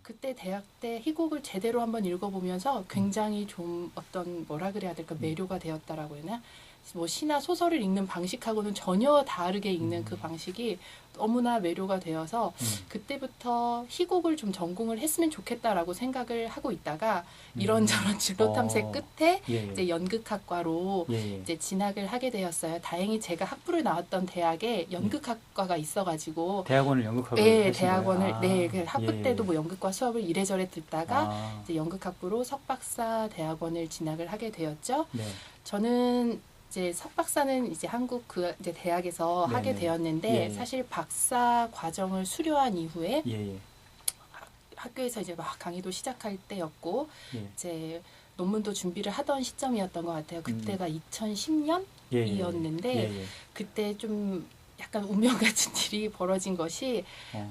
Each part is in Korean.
그때 대학 때 희곡을 제대로 한번 읽어보면서 굉장히 좀 어떤 뭐라 그래야 될까 매료가 되었다라고 해나 뭐 시나 소설을 읽는 방식하고는 전혀 다르게 읽는 그 방식이 너무나 매료가 되어서 그때부터 희곡을 좀 전공을 했으면 좋겠다라고 생각을 하고 있다가 이런저런 진로 탐색 끝에 이제 연극학과로 이제 진학을 하게 되었어요. 다행히 제가 학부를 나왔던 대학에 연극학과가 있어가지고 대학원을 연극학으로 네, 하신 대학원을 거예요? 네, 그 학부 때도 뭐 연극과 수업을 이래저래 듣다가 이제 연극학부로 석박사 대학원을 진학을 하게 되었죠. 네. 저는 이제 석박사는 이제 한국 그 이제 대학에서 하게 되었는데 사실 박사 과정을 수료한 이후에 학교에서 이제 막 강의도 시작할 때였고 이제 논문도 준비를 하던 시점이었던 것 같아요. 그때가 2010년이었는데 그때 좀 약간 운명 같은 일이 벌어진 것이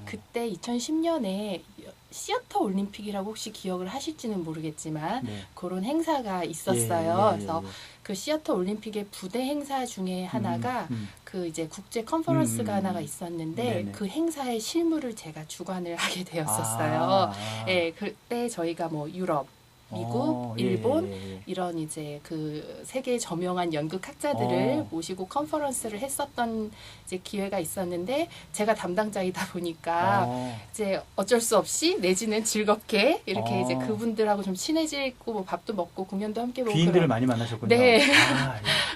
그때 2010년에 시어터 올림픽이라고 혹시 기억을 하실지는 모르겠지만 그런 행사가 있었어요. 그래서 그 시어터 올림픽의 부대 행사 중에 하나가 그 이제 국제 컨퍼런스가 하나가 있었는데 그 행사의 실무를 제가 주관을 하게 되었었어요. 예, 그때 저희가 뭐 유럽, 미국, 일본 이런 이제 그 세계 저명한 연극학자들을 모시고 컨퍼런스를 했었던 이제 기회가 있었는데 제가 담당자이다 보니까 이제 어쩔 수 없이 내지는 즐겁게 이렇게 이제 그분들하고 좀 친해지고 뭐 밥도 먹고 공연도 함께 보고 귀인들을 많이 만나셨군요. 네.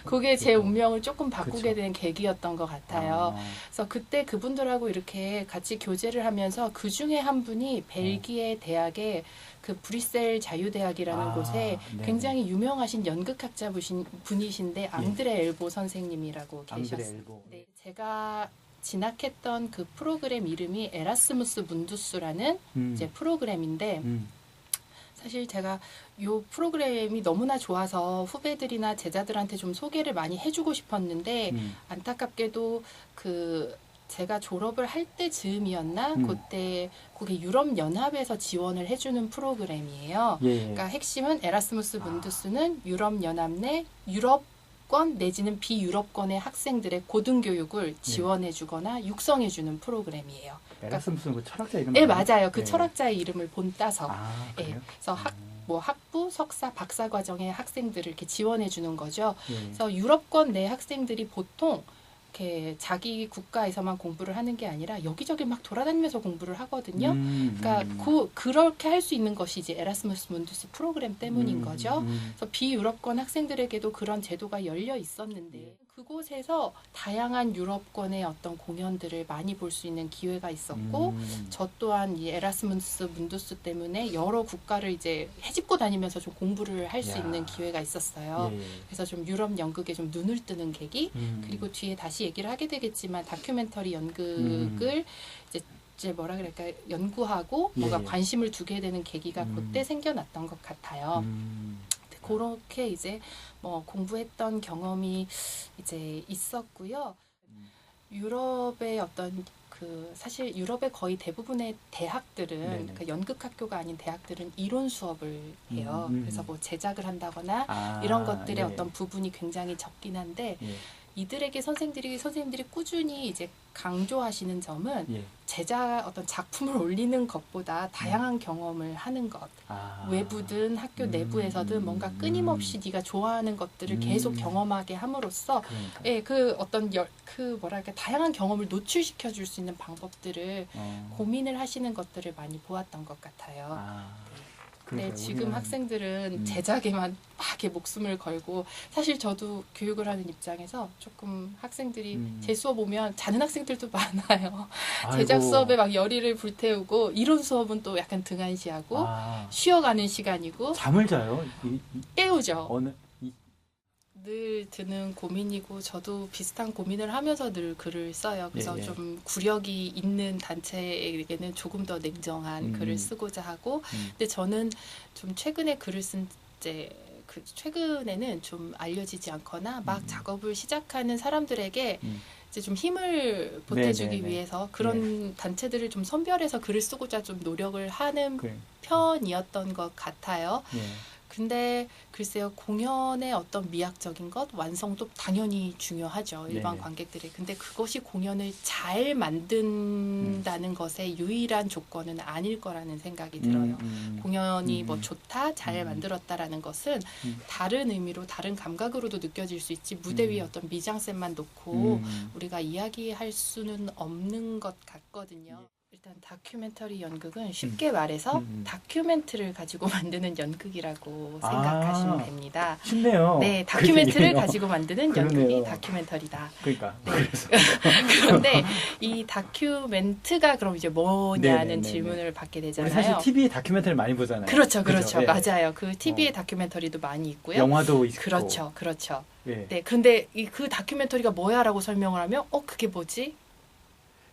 그게 제 운명을 조금 바꾸게 된 계기였던 것 같아요. 그래서 그때 그분들하고 이렇게 같이 교제를 하면서 그 중에 한 분이 벨기에 대학에 그 브뤼셀 자유대학이라는 곳에 굉장히 유명하신 연극학자 분이신데 앙드레 엘보 선생님이라고 계셨어요. 네, 제가 진학했던 그 프로그램 이름이 에라스무스 문두스라는 이제 프로그램인데 사실 제가 이 프로그램이 너무나 좋아서 후배들이나 제자들한테 좀 소개를 많이 해주고 싶었는데 안타깝게도 그 제가 졸업을 할 때즈음이었나 그때 그게 유럽 연합에서 지원을 해주는 프로그램이에요. 그러니까 핵심은 에라스무스 문두스는 유럽 연합 내 유럽권 내지는 비유럽권의 학생들의 고등교육을 지원해주거나 육성해주는 프로그램이에요. 에라스무스는 그 철학자 이름 네, 맞아요. 그 철학자의 이름을 본따서. 그래요? 그래서 학부, 석사, 박사 과정의 학생들을 이렇게 지원해주는 거죠. 그래서 유럽권 내 학생들이 보통 이렇게 자기 국가에서만 공부를 하는 게 아니라 여기저기 막 돌아다니면서 공부를 하거든요. 그러니까 그렇게 할 수 있는 것이 이제 에라스무스 문두스 프로그램 때문인 거죠. 그래서 비유럽권 학생들에게도 그런 제도가 열려 있었는데 그곳에서 다양한 유럽권의 어떤 공연들을 많이 볼 수 있는 기회가 있었고 저 또한 이 에라스무스 문두스 때문에 여러 국가를 이제 헤집고 다니면서 좀 공부를 할 수 있는 기회가 있었어요. 그래서 좀 유럽 연극에 좀 눈을 뜨는 계기 그리고 뒤에 다시 얘기를 하게 되겠지만 다큐멘터리 연극을 이제 뭐라 그럴까 연구하고 뭔가 관심을 두게 되는 계기가 그때 생겨났던 것 같아요. 그렇게 이제 뭐 공부했던 경험이 이제 있었고요. 유럽의 어떤 그 사실 유럽의 거의 대부분의 대학들은 그러니까 연극학교가 아닌 대학들은 이론 수업을 해요. 그래서 뭐 제작을 한다거나 이런 것들의 어떤 부분이 굉장히 적긴 한데 이들에게 선생님들이 꾸준히 이제 강조하시는 점은 제작 어떤 작품을 올리는 것보다 다양한 경험을 하는 것 외부든 학교 내부에서든 뭔가 끊임없이 네가 좋아하는 것들을 계속 경험하게 함으로써 그 어떤 그 뭐랄까 다양한 경험을 노출시켜 줄 수 있는 방법들을 고민을 하시는 것들을 많이 보았던 것 같아요. 네, 지금 학생들은 제작에만 막 이렇게 목숨을 걸고 사실 저도 교육을 하는 입장에서 조금 학생들이 제 수업 오면 자는 학생들도 많아요. 제작 수업에 막 열의를 불태우고 이론 수업은 또 약간 등한시하고 쉬어가는 시간이고 잠을 자요? 깨우죠. 늘 드는 고민이고 저도 비슷한 고민을 하면서 늘 글을 써요. 그래서 좀 구력이 있는 단체에게는 조금 더 냉정한 글을 쓰고자 하고 근데 저는 좀 최근에 글을 쓴 이제 그 최근에는 좀 알려지지 않거나 막 작업을 시작하는 사람들에게 이제 좀 힘을 보태주기 위해서 그런 단체들을 좀 선별해서 글을 쓰고자 좀 노력을 하는 편이었던 것 같아요. 근데 글쎄요, 공연의 어떤 미학적인 것, 완성도 당연히 중요하죠. 일반 네네. 관객들이. 근데 그것이 공연을 잘 만든다는 것의 유일한 조건은 아닐 거라는 생각이 들어요. 공연이 뭐 좋다, 잘 만들었다라는 것은 다른 의미로, 다른 감각으로도 느껴질 수 있지, 무대 위에 어떤 미장센만 놓고 우리가 이야기할 수는 없는 것 같거든요. 일단 다큐멘터리 연극은 쉽게 말해서 다큐멘트를 가지고 만드는 연극이라고 생각하시면 됩니다. 쉽네요. 네, 다큐멘트를 그러네요. 가지고 만드는 그러네요. 연극이 다큐멘터리다. 그러니까. 네. 그래서. 그런데 이 다큐멘트가 그럼 이제 뭐냐는 네네네네. 질문을 받게 우리 되잖아요. 사실 TV 다큐멘터리 많이 보잖아요. 그렇죠, 그렇죠. 그죠? 예. 맞아요. 그 TV의 다큐멘터리도 많이 있고요. 영화도 있고. 그렇죠, 그렇죠. 예. 네, 근데 그 다큐멘터리가 뭐야라고 설명을 하면, 그게 뭐지?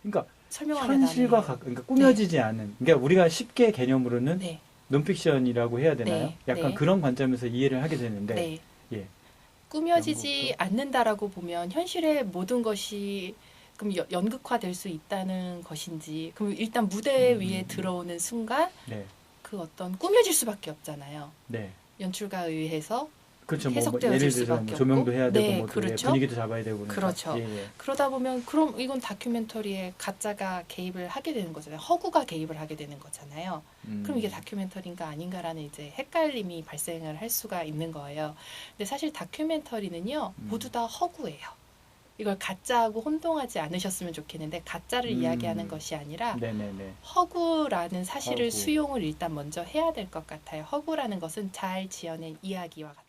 그러니까 설명하기가 현실과 나네요. 그러니까 꾸며지지 않은. 그러니까 우리가 쉽게 개념으로는 네, 논픽션이라고 해야 되나요? 네, 약간 네. 그런 관점에서 이해를 하게 되는데. 네. 예. 꾸며지지 않는다라고 보면 현실의 모든 것이 그럼 연극화될 수 있다는 것인지, 그럼 일단 무대 위에 들어오는 순간 네. 그 어떤 꾸며질 수밖에 없잖아요. 네. 연출가에 의해서 그렇죠. 뭐 해석되어질 예를 들어서 수밖에 뭐 조명도 없고. 해야 되고 네, 뭐 또 그렇죠. 분위기도 잡아야 되고 그러니까. 그렇죠. 예, 예. 그러다 보면 그럼 이건 다큐멘터리에 가짜가 개입을 하게 되는 거잖아요. 허구가 개입을 하게 되는 거잖아요. 그럼 이게 다큐멘터리인가 아닌가라는 이제 헷갈림이 발생을 할 수가 있는 거예요. 근데 사실 다큐멘터리는요, 모두 다 허구예요. 이걸 가짜하고 혼동하지 않으셨으면 좋겠는데, 가짜를 이야기하는 것이 아니라 네네네. 허구라는 사실을 허구. 수용을 일단 먼저 해야 될 것 같아요. 허구라는 것은 잘 지어낸 이야기와 같아요.